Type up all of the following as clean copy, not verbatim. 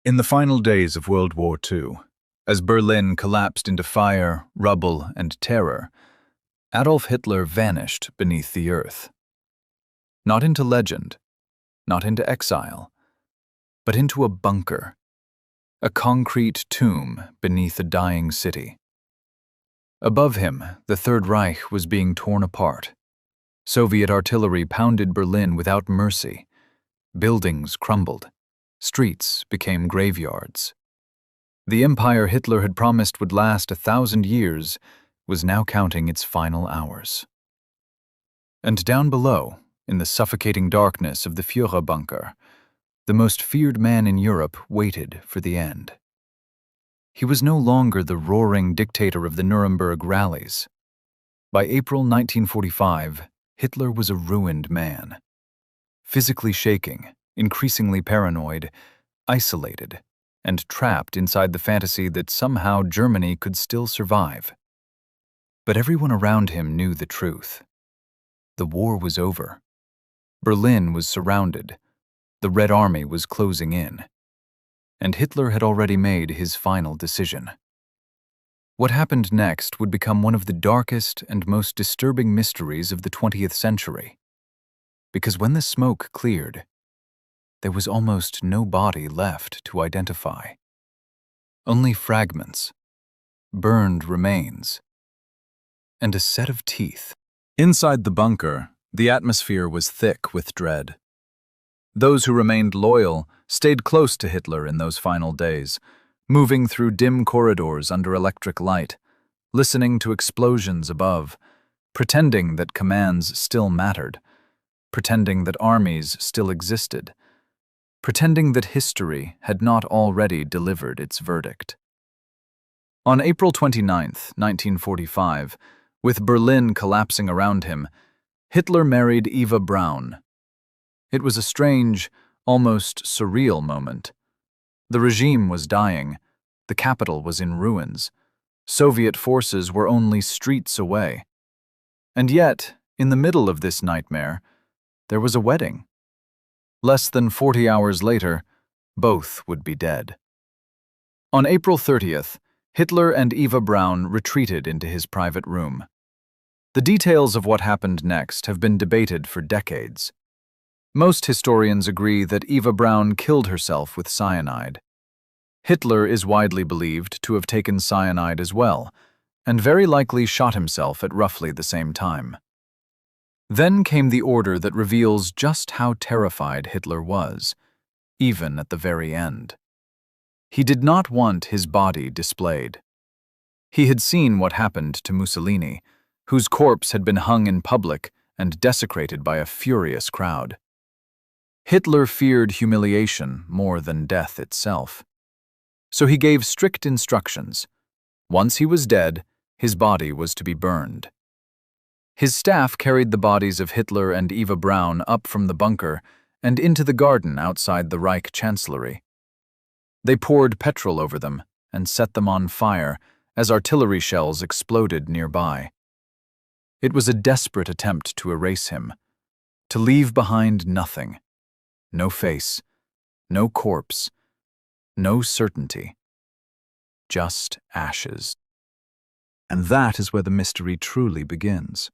In the final days of World War II, as Berlin collapsed into fire, rubble, and terror, Adolf Hitler vanished beneath the earth. Not into legend, not into exile, but into a bunker, a concrete tomb beneath a dying city. Above him, the Third Reich was being torn apart. Soviet artillery pounded Berlin without mercy. Buildings crumbled. Streets became graveyards. The empire Hitler had promised would last 1,000 years was now counting its final hours. And down below, in the suffocating darkness of the Führerbunker, the most feared man in Europe waited for the end. He was no longer the roaring dictator of the Nuremberg rallies. By April 1945, Hitler was a ruined man. Physically shaking, increasingly paranoid, isolated, and trapped inside the fantasy that somehow Germany could still survive. But everyone around him knew the truth. The war was over. Berlin was surrounded. The Red Army was closing in. And Hitler had already made his final decision. What happened next would become one of the darkest and most disturbing mysteries of the 20th century. Because when the smoke cleared, there was almost no body left to identify. Only fragments, burned remains, and a set of teeth. Inside the bunker, the atmosphere was thick with dread. Those who remained loyal stayed close to Hitler in those final days, moving through dim corridors under electric light, listening to explosions above, pretending that commands still mattered, pretending that armies still existed, pretending that history had not already delivered its verdict. On April 29, 1945, with Berlin collapsing around him, Hitler married Eva Braun. It was a strange, almost surreal moment. The regime was dying, the capital was in ruins, Soviet forces were only streets away. And yet, in the middle of this nightmare, there was a wedding. Less than 40 hours later, both would be dead. On April 30th, Hitler and Eva Braun retreated into his private room. The details of what happened next have been debated for decades. Most historians agree that Eva Braun killed herself with cyanide. Hitler is widely believed to have taken cyanide as well, and very likely shot himself at roughly the same time. Then came the order that reveals just how terrified Hitler was, even at the very end. He did not want his body displayed. He had seen what happened to Mussolini, whose corpse had been hung in public and desecrated by a furious crowd. Hitler feared humiliation more than death itself. So he gave strict instructions. Once he was dead, his body was to be burned. His staff carried the bodies of Hitler and Eva Braun up from the bunker and into the garden outside the Reich Chancellery. They poured petrol over them and set them on fire as artillery shells exploded nearby. It was a desperate attempt to erase him, to leave behind nothing. No face, no corpse, no certainty. Just ashes. And that is where the mystery truly begins.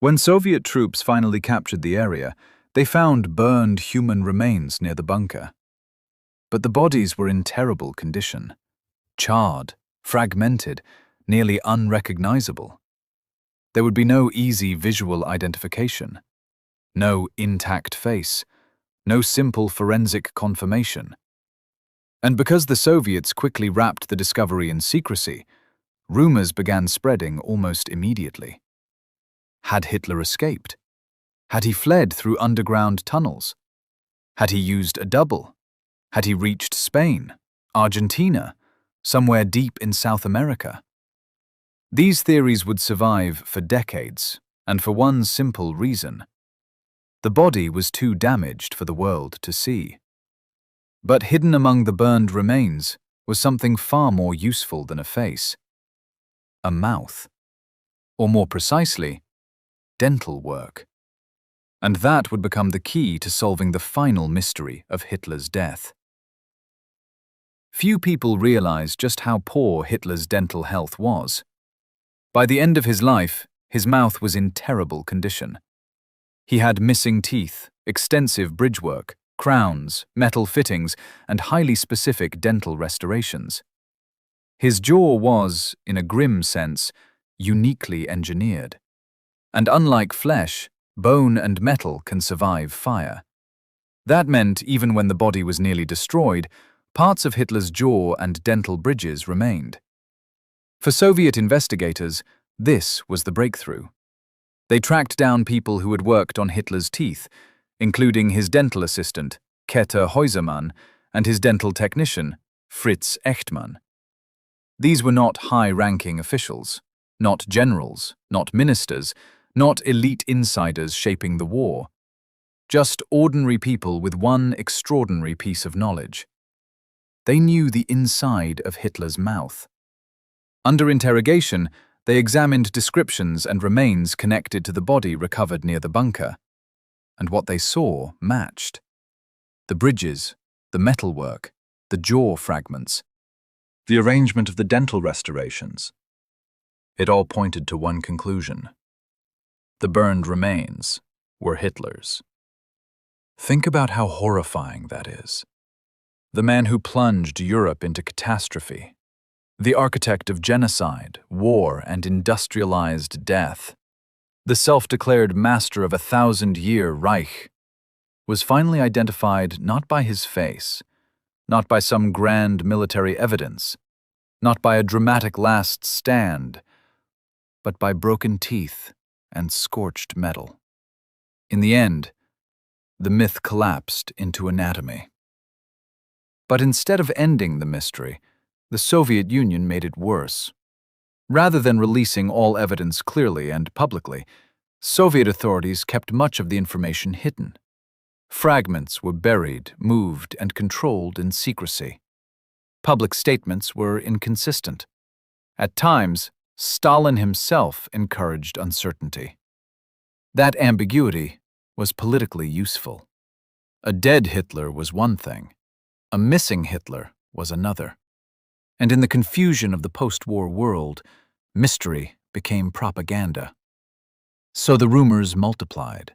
When Soviet troops finally captured the area, they found burned human remains near the bunker. But the bodies were in terrible condition, charred, fragmented, nearly unrecognizable. There would be no easy visual identification, no intact face, no simple forensic confirmation. And because the Soviets quickly wrapped the discovery in secrecy, rumors began spreading almost immediately. Had Hitler escaped? Had he fled through underground tunnels? Had he used a double? Had he reached Spain, Argentina, somewhere deep in South America? These theories would survive for decades, and for one simple reason. The body was too damaged for the world to see. But hidden among the burned remains was something far more useful than a face. A mouth. Or more precisely, dental work. And that would become the key to solving the final mystery of Hitler's death. Few people realize just how poor Hitler's dental health was. By the end of his life, his mouth was in terrible condition. He had missing teeth, extensive bridgework, crowns, metal fittings, and highly specific dental restorations. His jaw was, in a grim sense, uniquely engineered. And unlike flesh, bone and metal can survive fire. That meant even when the body was nearly destroyed, parts of Hitler's jaw and dental bridges remained. For Soviet investigators, this was the breakthrough. They tracked down people who had worked on Hitler's teeth, including his dental assistant, Käthe Häusermann, and his dental technician, Fritz Echtmann. These were not high-ranking officials, not generals, not ministers, not elite insiders shaping the war. Just ordinary people with one extraordinary piece of knowledge. They knew the inside of Hitler's mouth. Under interrogation, they examined descriptions and remains connected to the body recovered near the bunker. And what they saw matched. The bridges, the metalwork, the jaw fragments, the arrangement of the dental restorations. It all pointed to one conclusion. The burned remains were Hitler's. Think about how horrifying that is. The man who plunged Europe into catastrophe, the architect of genocide, war, and industrialized death, the self-declared master of a 1,000-year Reich, was finally identified not by his face, not by some grand military evidence, not by a dramatic last stand, but by broken teeth and scorched metal. In the end, the myth collapsed into anatomy. But instead of ending the mystery, the Soviet Union made it worse. Rather than releasing all evidence clearly and publicly, Soviet authorities kept much of the information hidden. Fragments were buried, moved, and controlled in secrecy. Public statements were inconsistent. At times, Stalin himself encouraged uncertainty. That ambiguity was politically useful. A dead Hitler was one thing. A missing Hitler was another. And in the confusion of the post-war world, mystery became propaganda. So the rumors multiplied.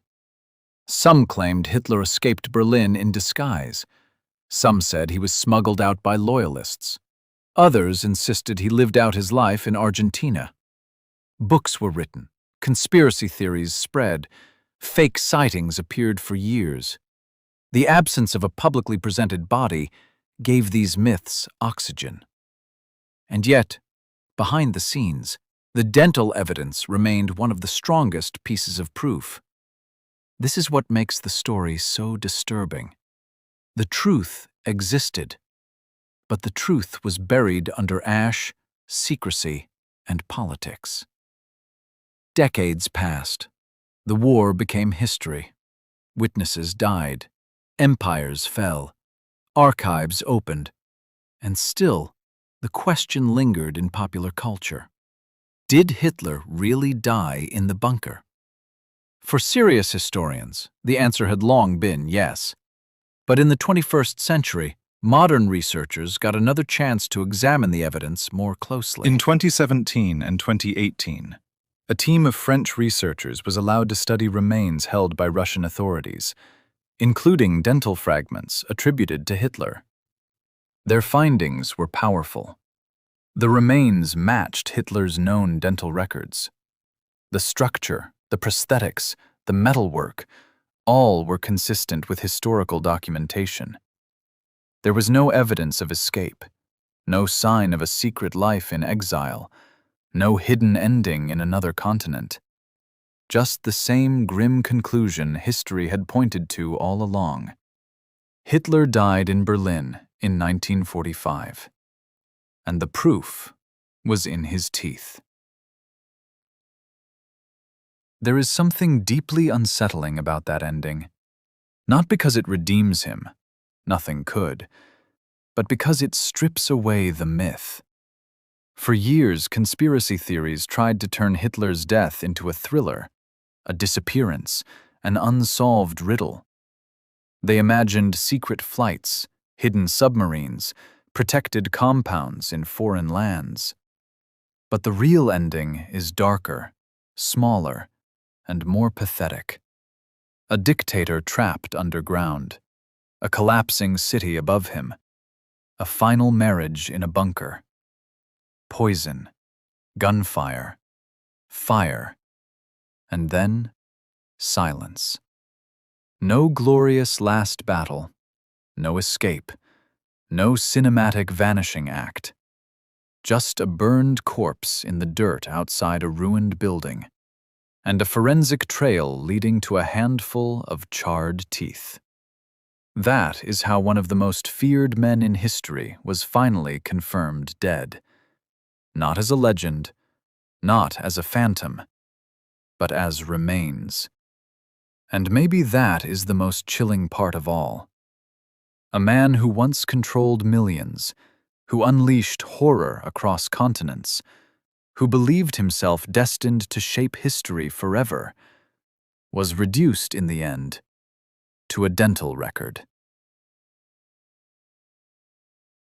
Some claimed Hitler escaped Berlin in disguise. Some said he was smuggled out by loyalists. Others insisted he lived out his life in Argentina. Books were written, conspiracy theories spread, fake sightings appeared for years. The absence of a publicly presented body gave these myths oxygen. And yet, behind the scenes, the dental evidence remained one of the strongest pieces of proof. This is what makes the story so disturbing. The truth existed, but the truth was buried under ash, secrecy, and politics. Decades passed. The war became history. Witnesses died. Empires fell. Archives opened. And still, the question lingered in popular culture. Did Hitler really die in the bunker? For serious historians, the answer had long been yes. But in the 21st century, modern researchers got another chance to examine the evidence more closely. In 2017 and 2018, a team of French researchers was allowed to study remains held by Russian authorities, including dental fragments attributed to Hitler. Their findings were powerful. The remains matched Hitler's known dental records. The structure, the prosthetics, the metalwork, all were consistent with historical documentation. There was no evidence of escape, no sign of a secret life in exile, no hidden ending in another continent. Just the same grim conclusion history had pointed to all along. Hitler died in Berlin in 1945, and the proof was in his teeth. There is something deeply unsettling about that ending, not because it redeems him, nothing could, but because it strips away the myth. For years, conspiracy theories tried to turn Hitler's death into a thriller, a disappearance, an unsolved riddle. They imagined secret flights, hidden submarines, protected compounds in foreign lands. But the real ending is darker, smaller, and more pathetic. A dictator trapped underground, a collapsing city above him, a final marriage in a bunker. Poison, gunfire, fire, and then silence. No glorious last battle, no escape, no cinematic vanishing act. Just a burned corpse in the dirt outside a ruined building, and a forensic trail leading to a handful of charred teeth. That is how one of the most feared men in history was finally confirmed dead. Not as a legend, not as a phantom, but as remains. And maybe that is the most chilling part of all. A man who once controlled millions, who unleashed horror across continents, who believed himself destined to shape history forever, was reduced in the end to a dental record.